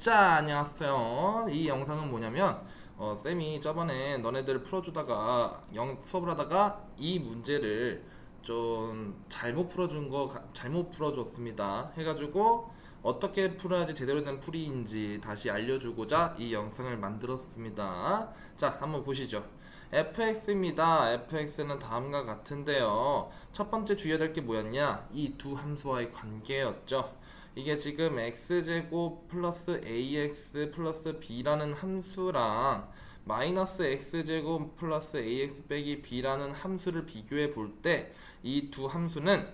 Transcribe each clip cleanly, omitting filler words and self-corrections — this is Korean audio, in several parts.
자, 안녕하세요. 이 영상은 뭐냐면 쌤이 저번에 너네들 풀어주다가 수업을 하다가 이 문제를 좀 잘못 풀어줬습니다. 해가지고 어떻게 풀어야지 제대로 된 풀이인지 다시 알려주고자 이 영상을 만들었습니다. 자, 한번 보시죠. fx입니다. fx는 다음과 같은데요. 첫 번째 주의해야 될 게 뭐였냐? 이 두 함수와의 관계였죠. 이게 지금 x제곱 플러스 ax 플러스 b라는 함수랑 마이너스 x제곱 플러스 ax 빼기 b라는 함수를 비교해 볼 때 이 두 함수는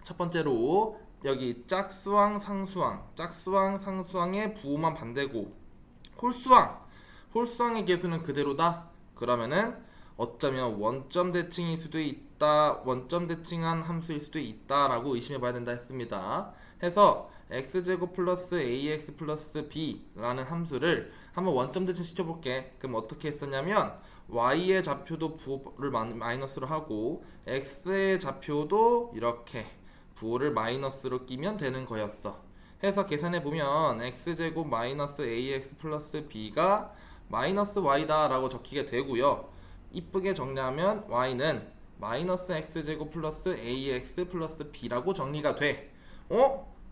첫 번째로 여기 짝수항 상수항의 부호만 반대고 홀수항의 개수는 그대로다. 그러면은 어쩌면 원점 대칭일 수도 있다, 원점 대칭한 함수일 수도 있다라고 의심해 봐야 된다 했습니다. 해서 x제곱 플러스 ax 플러스 b라는 함수를 한번 원점 대칭 시켜볼게. 그럼 어떻게 했었냐면 y의 좌표도 부호를 마이너스로 하고 x의 좌표도 이렇게 부호를 마이너스로 끼면 되는 거였어. 해서 계산해 보면 x제곱 마이너스 ax 플러스 b가 마이너스 y다 라고 적히게 되고요. 이쁘게 정리하면 y는 마이너스 x제곱 플러스 ax 플러스 b라고 정리가 돼.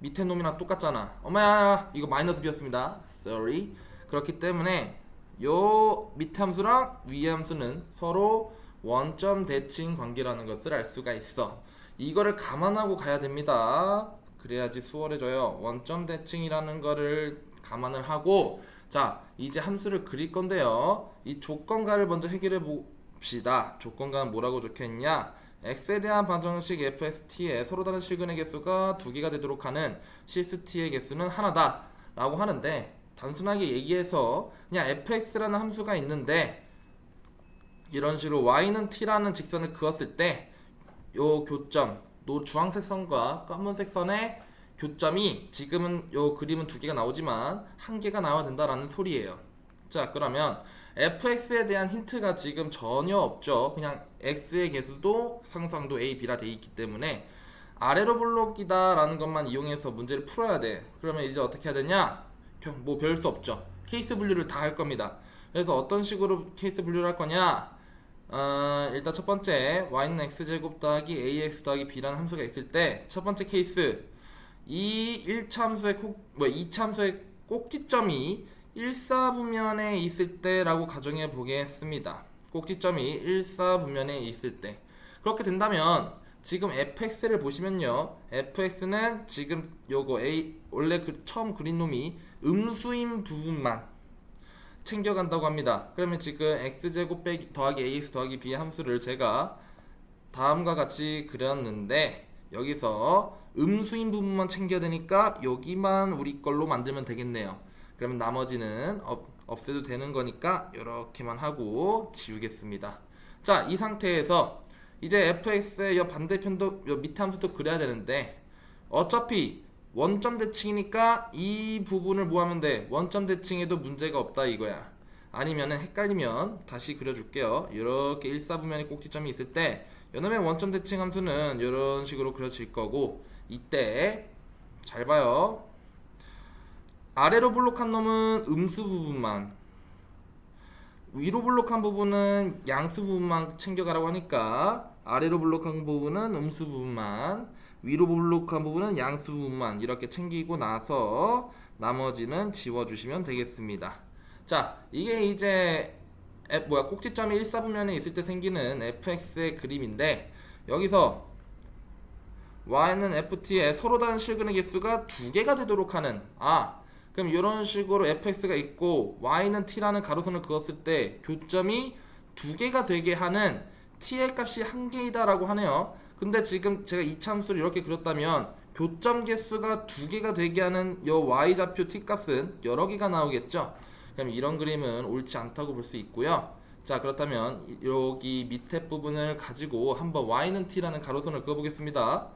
밑에 놈이랑 똑같잖아. 엄마야, 이거 마이너스 b였습니다. Sorry. 그렇기 때문에 요 밑에 함수랑 위에 함수는 서로 원점 대칭 관계라는 것을 알 수가 있어. 이거를 감안하고 가야 됩니다. 그래야지 수월해져요. 원점 대칭이라는 거를 감안을 하고, 자, 이제 함수를 그릴 건데요. 이 조건가를 먼저 해결해 봅시다. 조건가는 뭐라고 적혀있냐? x에 대한 반정식 fxt의 서로 다른 실근의 개수가 두 개가 되도록 하는 실수t의 개수는 하나다 라고 하는데, 단순하게 얘기해서 그냥 fx라는 함수가 있는데 이런 식으로 y는 t라는 직선을 그었을 때 요 교점, 주황색 선과 검은색 선의 교점이 지금은 요 그림은 두 개가 나오지만 한 개가 나와야 된다라는 소리예요. 자, 그러면 fx에 대한 힌트가 지금 전혀 없죠. 그냥 x의 개수도 상수항도 a, b라 돼 있기 때문에 아래로 블록이다 라는 것만 이용해서 문제를 풀어야 돼. 그러면 이제 어떻게 해야 되냐? 뭐 별 수 없죠. 케이스 분류를 다 할 겁니다. 그래서 어떤 식으로 케이스 분류를 할 거냐? 일단 첫 번째 y는 x제곱 더하기 ax 더하기 b라는 함수가 있을 때 첫 번째 케이스, 이 1차 함수의 2차 함수의 꼭지점이 1사분면에 있을 때라고 가정해 보겠습니다. 꼭지점이 1사분면에 있을 때. 그렇게 된다면 지금 fx를 보시면요, fx는 지금 요거 원래 처음 그린 놈이 음수인 부분만 챙겨간다고 합니다. 그러면 지금 x제곱 더하기 ax 더하기 b의 함수를 제가 다음과 같이 그렸는데 여기서 음수인 부분만 챙겨야 되니까 여기만 우리 걸로 만들면 되겠네요. 그러면 나머지는 없애도 되는 거니까 이렇게만 하고 지우겠습니다. 자, 이 상태에서 이제 fx의 요 반대편도 요 밑에 함수도 그려야 되는데 어차피 원점 대칭이니까 이 부분을 뭐 하면 돼? 원점 대칭에도 문제가 없다 이거야. 아니면은 헷갈리면 다시 그려줄게요. 이렇게 1사분면의 꼭지점이 있을 때 이놈의 원점 대칭 함수는 이런 식으로 그려질 거고, 이때 잘 봐요. 아래로 블록한 놈은 음수 부분만, 위로 블록한 부분은 양수 부분만 챙겨가라고 하니까 아래로 블록한 부분은 음수 부분만, 위로 블록한 부분은 양수 부분만 이렇게 챙기고 나서 나머지는 지워주시면 되겠습니다. 자, 이게 이제 꼭지점이 1사분면에 있을 때 생기는 fx의 그림인데 여기서 y는 ft의 서로 다른 실근의 개수가 두 개가 되도록 하는, 그럼 이런 식으로 fx가 있고 y는 t라는 가로선을 그었을 때 교점이 두 개가 되게 하는 t의 값이 한 개이다 라고 하네요. 근데 지금 제가 이 함수를 이렇게 그렸다면 교점 개수가 두 개가 되게 하는 요 y좌표 t값은 여러 개가 나오겠죠. 그럼 이런 그림은 옳지 않다고 볼 수 있고요. 자, 그렇다면 여기 밑에 부분을 가지고 한번 y는 t라는 가로선을 그어보겠습니다.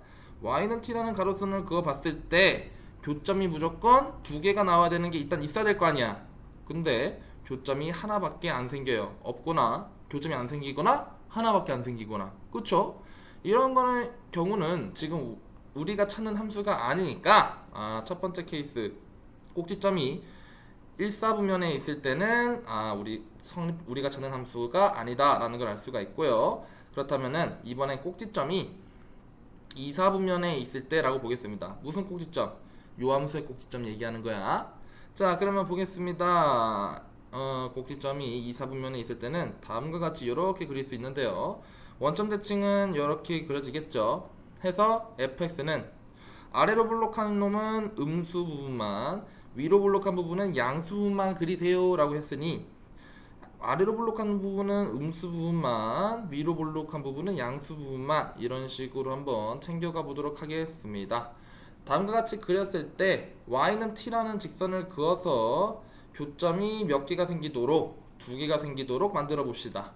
y는 t라는 가로선을 그어봤을 때 교점이 무조건 두 개가 나와야 되는 게 일단 있어야 될 거 아니야. 근데 교점이 하나밖에 안 생겨요. 없거나 교점이 안 생기거나 하나밖에 안 생기거나, 그쵸? 이런 경우는 지금 우리가 찾는 함수가 아니니까 첫 번째 케이스 꼭지점이 1사분면에 있을 때는 우리가 찾는 함수가 아니다라는 걸 알 수가 있고요. 그렇다면은 이번엔 꼭지점이 2사분면에 있을 때라고 보겠습니다. 무슨 꼭지점? 요 함수의 꼭지점 얘기하는 거야. 자, 그러면 보겠습니다. 꼭지점이 2사분면에 있을 때는 다음과 같이 이렇게 그릴 수 있는데요. 원점 대칭은 이렇게 그려지겠죠. 해서 fx는 아래로 블록한 놈은 음수 부분만, 위로 블록한 부분은 양수 부분만 그리세요 라고 했으니, 아래로 블록한 부분은 음수 부분만, 위로 블록한 부분은 양수 부분만, 이런 식으로 한번 챙겨가 보도록 하겠습니다. 다음과 같이 그렸을 때 y는 t라는 직선을 그어서 교점이 몇 개가 생기도록, 2개가 생기도록 만들어 봅시다.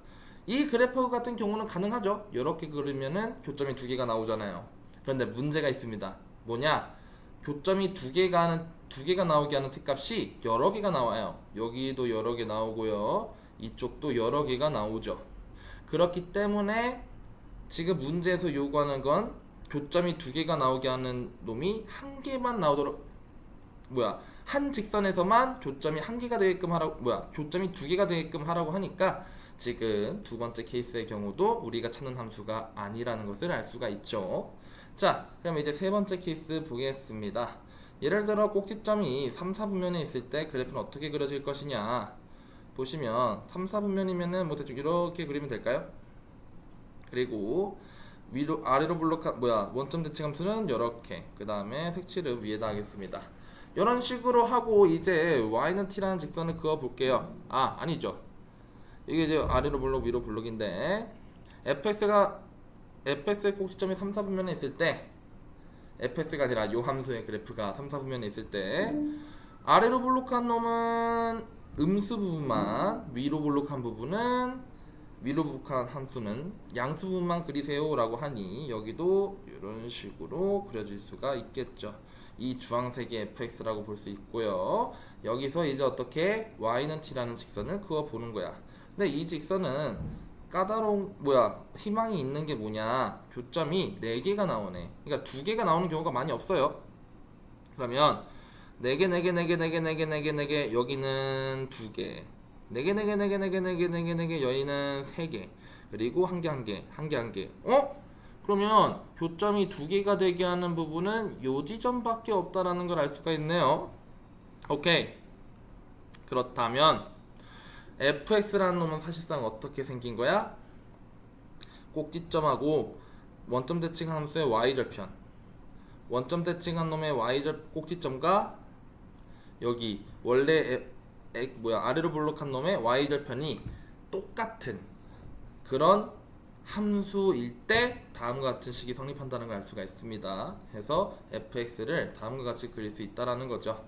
이 그래프 같은 경우는 가능하죠. 이렇게 그리면은 교점이 2개가 나오잖아요. 그런데 문제가 있습니다. 뭐냐? 교점이 2개가 나오게 하는 t값이 여러 개가 나와요. 여기도 여러 개 나오고요. 이쪽도 여러 개가 나오죠. 그렇기 때문에 지금 문제에서 요구하는 건 교점이 2개가 나오게 하는 놈이 한 개만 나오도록, 한 직선에서만 교점이 한 개가 되게끔 하라고, 교점이 2개가 되게끔 하라고 하니까 지금 두 번째 케이스의 경우도 우리가 찾는 함수가 아니라는 것을 알 수가 있죠. 자, 그럼 이제 세 번째 케이스 보겠습니다. 예를 들어 꼭지점이 3, 4분면에 있을 때 그래프는 어떻게 그려질 것이냐. 보시면 3, 4분면이면은 뭐 대충 이렇게 그리면 될까요? 그리고 위로 아래로 블록한 원점 대칭 함수는 이렇게, 그 다음에 색칠을 위에다 하겠습니다. 이런 식으로 하고 이제 y는 t라는 직선을 그어 볼게요. 아니죠. 이게 이제 아래로 블록 위로 블록인데 fx의 꼭지점이 3, 4분면에 있을 때, fx가 아니라 요 함수의 그래프가 3, 4분면에 있을 때 아래로 블록한 놈은 음수 부분만, 위로 블록한 함수는 양수 부분만 그리세요 라고 하니 여기도 이런 식으로 그려질 수가 있겠죠. 이 주황색이 fx라고 볼 수 있고요. 여기서 이제 어떻게 y는 t라는 직선을 그어 보는 거야. 근데 이 직선은 까다로운 희망이 있는 게 뭐냐, 교점이 4개가 나오네. 그러니까 2개가 나오는 경우가 많이 없어요. 그러면 4개, 4개, 4개, 4개, 4개, 4개, 4개, 여기는 2개, 4개, 4개, 4개, 4개, 4개, 4개, 4개, 여기는 3개, 그리고 1개, 1개, 1개, 1개. 그러면 교점이 2개가 되게 하는 부분은 요 지점밖에 없다라는 걸 알 수가 있네요. 오케이. 그렇다면 fx라는 놈은 사실상 어떻게 생긴 거야? 꼭지점하고 원점 대칭 함수의 y절편, 원점 대칭한 놈의 꼭지점과 여기 원래 아래로 블록한 놈의 y절편이 똑같은 그런 함수일 때 다음과 같은 식이 성립한다는 걸 알 수가 있습니다. 해서 fx를 다음과 같이 그릴 수 있다라는 거죠.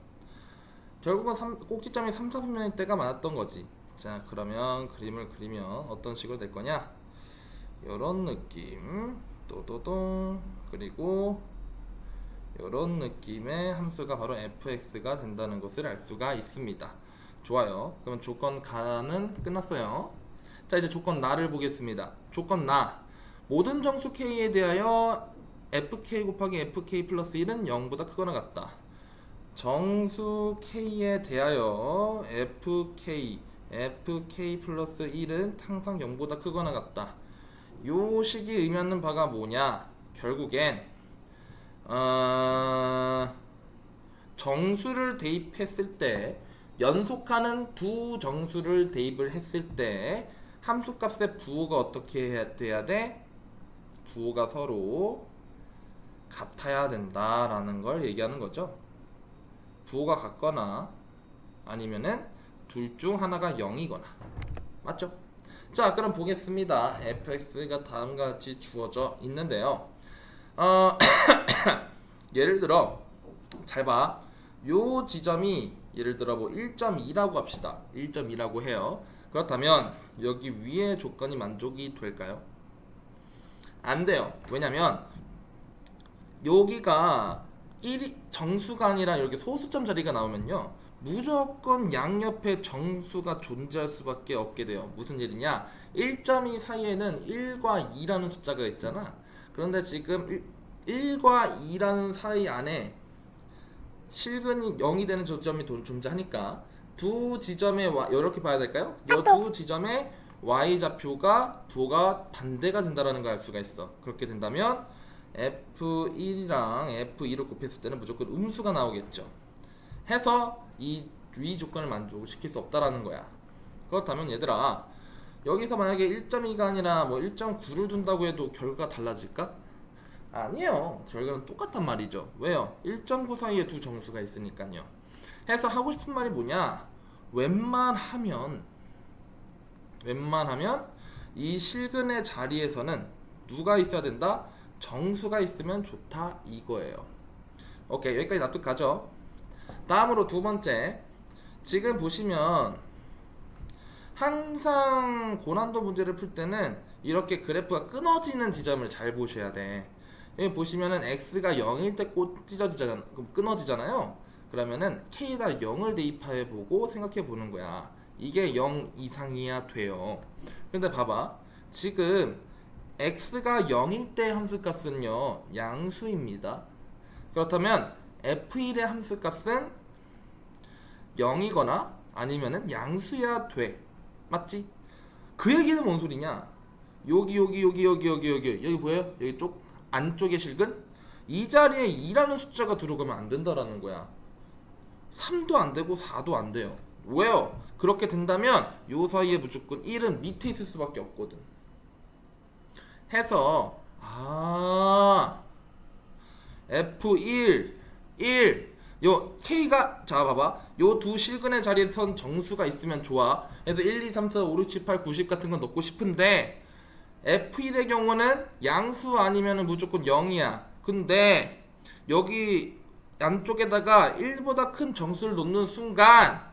결국은 꼭지점이 3, 4분면일 때가 많았던 거지. 자, 그러면 그림을 그리면 어떤 식으로 될 거냐? 요런 느낌, 또또동, 그리고 요런 느낌의 함수가 바로 fx가 된다는 것을 알 수가 있습니다. 좋아요. 그러면 조건 가는 끝났어요. 자, 이제 조건 나를 보겠습니다. 조건 나, 모든 정수 k에 대하여 fk 곱하기 fk 플러스 1은 0보다 크거나 같다. 정수 k에 대하여 fk 플러스 1은 항상 0보다 크거나 같다. 요 식이 의미하는 바가 뭐냐? 결국엔 정수를 대입했을 때, 연속하는 두 정수를 대입을 했을 때 함수값의 부호가 어떻게 돼야 돼? 부호가 서로 같아야 된다라는 걸 얘기하는 거죠. 부호가 같거나 아니면은 둘 중 하나가 0이거나. 맞죠? 자, 그럼 보겠습니다. fx가 다음과 같이 주어져 있는데요. 예를 들어 잘 봐. 요 지점이 예를 들어 1.2라고 합시다. 1.2라고 해요. 그렇다면 여기 위의 조건이 만족이 될까요? 안 돼요. 왜냐면 여기가 정수가 아니라 이렇게 소수점 자리가 나오면요, 무조건 양옆에 정수가 존재할 수밖에 없게 돼요. 무슨 일이냐? 1.2 사이에는 1과 2라는 숫자가 있잖아. 그런데 지금 1과 2라는 사이 안에 실근이 0이 되는 저점이 존재하니까 두 지점의 이렇게 봐야 될까요? 이 두 지점의 y좌표가 부호가 반대가 된다라는 걸 알 수가 있어. 그렇게 된다면 F1이랑 F2를 곱했을 때는 무조건 음수가 나오겠죠. 해서 이 위 조건을 만족시킬 수 없다라는 거야. 그렇다면 얘들아, 여기서 만약에 1.2가 아니라 뭐 1.9를 준다고 해도 결과가 달라질까? 아니에요. 결과는 똑같단 말이죠. 왜요? 1.9 사이에 두 정수가 있으니까요. 해서 하고 싶은 말이 뭐냐? 웬만하면 이 실근의 자리에서는 누가 있어야 된다? 정수가 있으면 좋다 이거예요. 오케이, 여기까지 납득가죠? 다음으로 두 번째, 지금 보시면 항상 고난도 문제를 풀 때는 이렇게 그래프가 끊어지는 지점을 잘 보셔야 돼. 여기 보시면은 x가 0일 때 끊어지잖아요. 그러면은 k에다 0을 대입해 보고 생각해 보는 거야. 이게 0 이상이야 돼요. 근데 봐봐, 지금 x가 0일 때 함수값은요 양수입니다. 그렇다면 f1의 함수값은 0이거나 아니면은 양수야 돼. 맞지? 그 얘기는 뭔 소리냐? 여기 보여요? 여기 쪽 안쪽에 실근? 이 자리에 2라는 숫자가 들어가면 안 된다라는 거야. 3도 안 되고 4도 안 돼요. 왜요? 그렇게 된다면 요 사이에 무조건 1은 밑에 있을 수밖에 없거든. 해서 F1 1 요 K가, 자 봐봐, 요 두 실근의 자리에선 정수가 있으면 좋아. 그래서 1, 2, 3, 4, 5, 6, 7, 8, 90 같은 건 넣고 싶은데 F1의 경우는 양수 아니면은 무조건 0이야. 근데 여기 안쪽에다가 1보다 큰 정수를 놓는 순간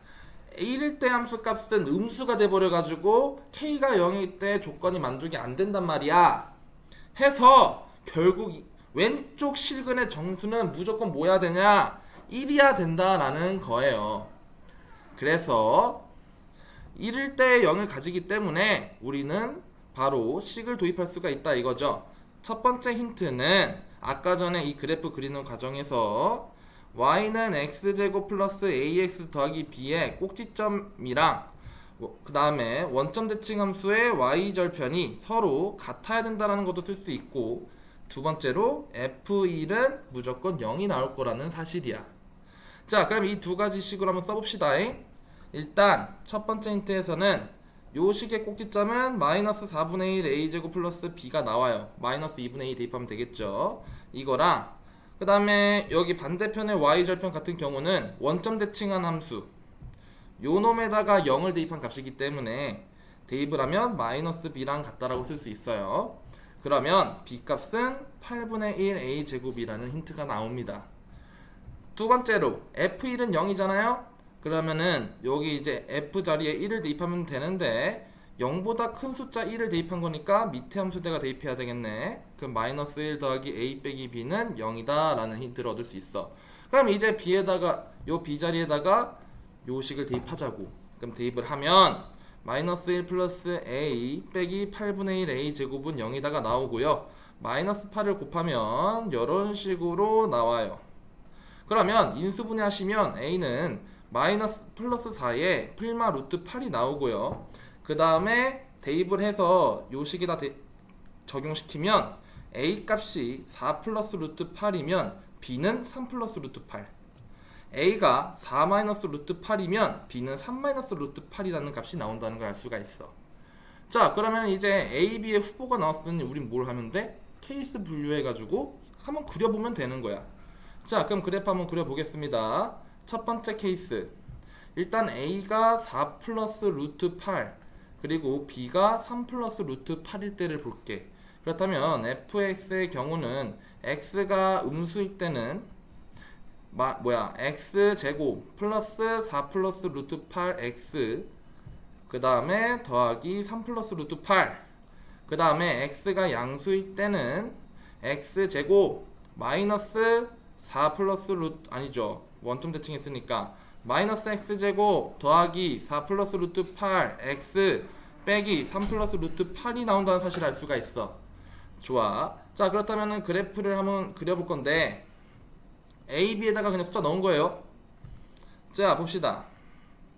1일 때 함수값은 음수가 돼버려가지고 K가 0일 때 조건이 만족이 안 된단 말이야. 해서 결국 왼쪽 실근의 정수는 무조건 뭐야 되냐? 1이야 된다라는 거예요. 그래서 1일 때 0을 가지기 때문에 우리는 바로 식을 도입할 수가 있다 이거죠. 첫 번째 힌트는 아까 전에 이 그래프 그리는 과정에서 y는 x제곱 플러스 ax 더하기 b의 꼭지점이랑 그 다음에 원점 대칭 함수의 y절편이 서로 같아야 된다는 것도 쓸 수 있고, 두 번째로 f1은 무조건 0이 나올 거라는 사실이야. 자, 그럼 이 두 가지 식으로 한번 써봅시다. 일단 첫 번째 힌트에서는 요 식의 꼭지점은 마이너스 4분의 1 a제곱 플러스 b가 나와요. 마이너스 2분의 2 대입하면 되겠죠. 이거랑 그 다음에 여기 반대편의 y절편 같은 경우는 원점 대칭한 함수 요 놈에다가 0을 대입한 값이기 때문에 대입을 하면 마이너스 b랑 같다라고 쓸 수 있어요. 그러면 b 값은 8분의 1 a제곱이라는 힌트가 나옵니다. 두 번째로 f1은 0이잖아요. 그러면은 여기 이제 f 자리에 1을 대입하면 되는데 0보다 큰 숫자 1을 대입한 거니까 밑에 함수대가 대입해야 되겠네. 그럼 마이너스 1 더하기 a 빼기 b는 0이다 라는 힌트를 얻을 수 있어. 그럼 이제 b에다가 요 b 자리에다가 요 식을 대입하자고. 그럼 대입을 하면 마이너스 1 플러스 a 빼기 8분의 1 a 제곱은 0이다가 나오고요. 마이너스 8을 곱하면 이런 식으로 나와요. 그러면 인수분해 하시면 a는 마이너스 플러스 4에 풀마 루트 8이 나오고요. 그 다음에 대입을 해서 요 식에다 적용시키면 a 값이 4 플러스 루트 8이면 b는 3 플러스 루트 8, a가 4 마이너스 루트 8이면 b는 3 마이너스 루트 8이라는 값이 나온다는 걸 알 수가 있어. 자, 그러면 이제 a, b의 후보가 나왔으니 우린 뭘 하면 돼? 케이스 분류해가지고 한번 그려보면 되는 거야. 자, 그럼 그래프 한번 그려보겠습니다. 첫 번째 케이스, 일단 a가 4 플러스 루트 8 그리고 b가 3 플러스 루트 8일 때를 볼게. 그렇다면 fx의 경우는 x가 음수일 때는 x제곱 플러스 4 플러스 루트 8x 그 다음에 더하기 3 플러스 루트 8, 그 다음에 x가 양수일 때는 x제곱 마이너스 4 플러스 루트, 아니죠, 원점 대칭했으니까 마이너스 x제곱 더하기 4 플러스 루트 8 x 빼기 3 플러스 루트 8이 나온다는 사실을 알 수가 있어. 좋아. 자, 그렇다면 그래프를 한번 그려볼 건데 a, b에다가 그냥 숫자 넣은 거예요. 자, 봅시다.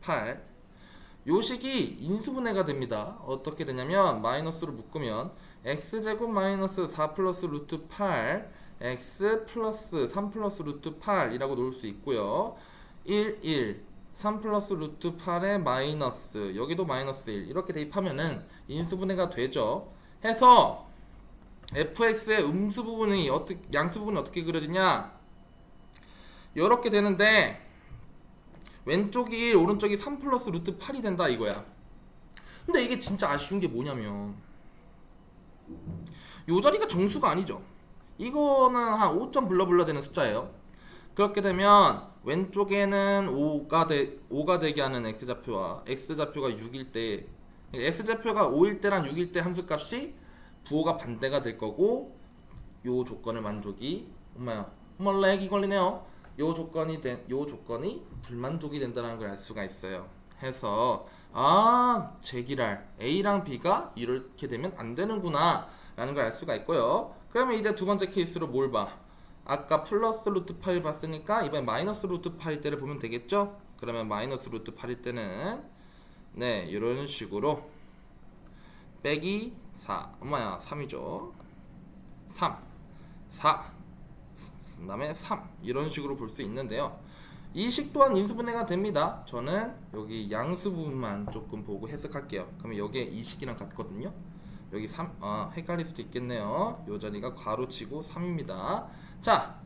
8. 요 식이 인수분해가 됩니다. 어떻게 되냐면 마이너스로 묶으면 x제곱 마이너스 4 플러스 루트 8 x 플러스 3 플러스 루트 8이라고 놓을 수 있고요. 1 3 플러스 루트 8에 마이너스, 여기도 마이너스 1 이렇게 대입하면은 인수분해가 되죠. 해서 fx의 음수 부분이 양수 부분이 어떻게 그려지냐, 이렇게 되는데 왼쪽이 1 오른쪽이 3 플러스 루트 8이 된다 이거야. 근데 이게 진짜 아쉬운 게 뭐냐면 요 자리가 정수가 아니죠. 이거는 한 5점 블러블러 되는 숫자예요. 그렇게 되면 왼쪽에는 5가 되게 하는 x좌표와 x좌표가 6일 때, x좌표가 5일 때랑 6일 때 함수값이 부호가 반대가 될 거고, 요 조건을 만족이 엄마 렉이 걸리네요. 요 조건이 불만족이 된다는 걸 알 수가 있어요. 해서 제기랄 A랑 B가 이렇게 되면 안 되는구나 라는 걸 알 수가 있고요. 그러면 이제 두 번째 케이스로 뭘 봐? 아까 플러스 루트 8을 봤으니까 이번에 마이너스 루트 8일 때를 보면 되겠죠? 그러면 마이너스 루트 8일 때는 네, 이런 식으로 빼기 4, 3이죠. 3, 4, 그 다음에 3 이런 식으로 볼 수 있는데요. 이 식 또한 인수분해가 됩니다. 저는 여기 양수 부분만 조금 보고 해석할게요. 그러면 여기에 이 식이랑 같거든요. 여기 3, 헷갈릴 수도 있겠네요. 요 자리가 괄호치고 3입니다. 자,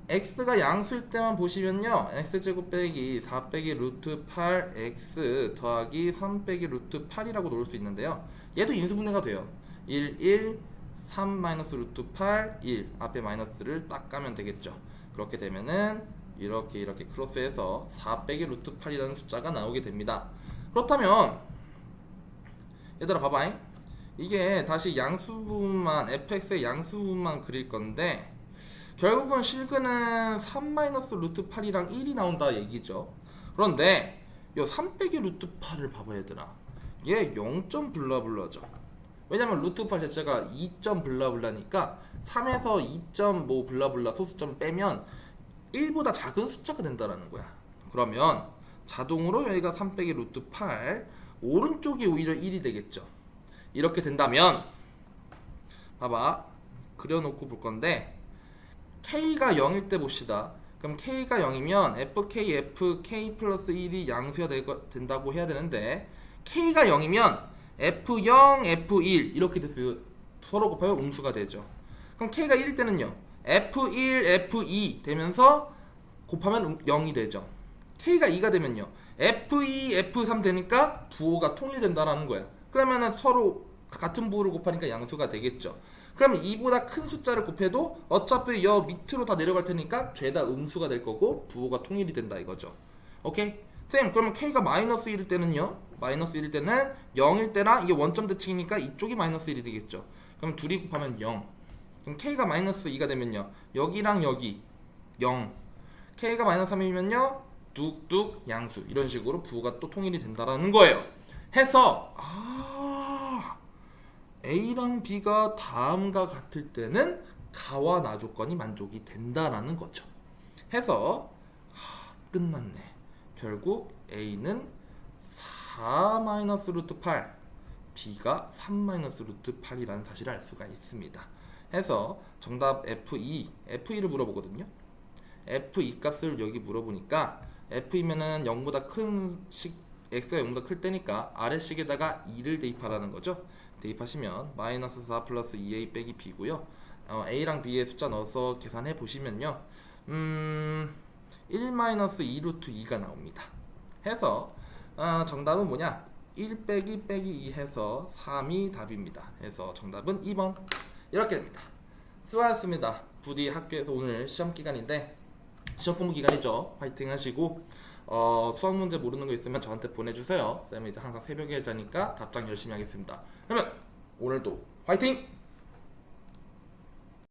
x가 양수일 때만 보시면요, x제곱 빼기 4 빼기 루트 8 x 더하기 3 빼기 루트 8이라고 놓을 수 있는데요. 얘도 인수분해가 돼요. 1 3 마이너스 루트 8 1 앞에 마이너스를 딱 까면 되겠죠. 그렇게 되면은 이렇게 크로스해서 4 빼기 루트 8이라는 숫자가 나오게 됩니다. 그렇다면 얘들아 봐봐잉, 이게 다시 양수 부분만, fx의 양수 부분만 그릴 건데 결국은 실근은 3 마이너스 루트 8이랑 1이 나온다 얘기죠. 그런데 요 3 빼기 루트 8을 봐봐 얘들아, 얘 0점 블라블라죠. 왜냐면 루트 8 자체가 2점 블라블라니까 3에서 2점 뭐 블라블라 소수점 빼면 1보다 작은 숫자가 된다라는 거야. 그러면 자동으로 여기가 3 빼기 루트 8, 오른쪽이 오히려 1이 되겠죠. 이렇게 된다면 봐봐, 그려놓고 볼 건데 K가 0일 때 봅시다. 그럼 K가 0이면 FK 플러스 1이 양수가 된다고 해야 되는데, K가 0이면 F0, F1 이렇게 됐어요. 서로 곱하면 음수가 되죠. 그럼 K가 1일 때는요, F1, F2 되면서 곱하면 0이 되죠. K가 2가 되면요, F2, F3 되니까 부호가 통일된다라는 거야. 그러면은 서로 같은 부호를 곱하니까 양수가 되겠죠. 그러면 2보다 큰 숫자를 곱해도 어차피 여 밑으로 다 내려갈 테니까 죄다 음수가 될 거고 부호가 통일이 된다 이거죠. 오케이? 쌤, 그러면 K가 마이너스 1일 때는요, 마이너스 1일 때는 0일 때나 이게 원점 대칭이니까 이쪽이 마이너스 1이 되겠죠. 그럼 둘이 곱하면 0. 그럼 K가 마이너스 2가 되면요, 여기랑 여기 0. K가 마이너스 3이면요, 뚝뚝 양수. 이런 식으로 부호가 또 통일이 된다라는 거예요. 해서 A랑 B가 다음과 같을 때는 가와 나 조건이 만족이 된다라는 거죠. 해서 끝났네. 결국 A는 4 마이너스 루트 8, B가 3 마이너스 루트 8이라는 사실을 알 수가 있습니다. 해서 정답 F2를 물어보거든요. F2 값을 여기 물어보니까 F이면은 0보다 큰 식, X가 0보다 클 때니까 아래식에다가 2를 대입하라는 거죠. 대입하시면 마이너스 4 플러스 2A 빼기 B고요. A랑 B의 숫자 넣어서 계산해 보시면요, 1 마이너스 2 루트 2가 나옵니다. 해서 정답은 뭐냐, 1 빼기 2 해서 3이 답입니다. 해서 정답은 2번 이렇게 됩니다. 수고하셨습니다. 부디 학교에서 오늘 시험 기간인데, 시험 공부 기간이죠. 파이팅 하시고 수학 문제 모르는 거 있으면 저한테 보내주세요. 쌤은 이제 항상 새벽에 자니까 답장 열심히 하겠습니다. 그러면 오늘도 파이팅!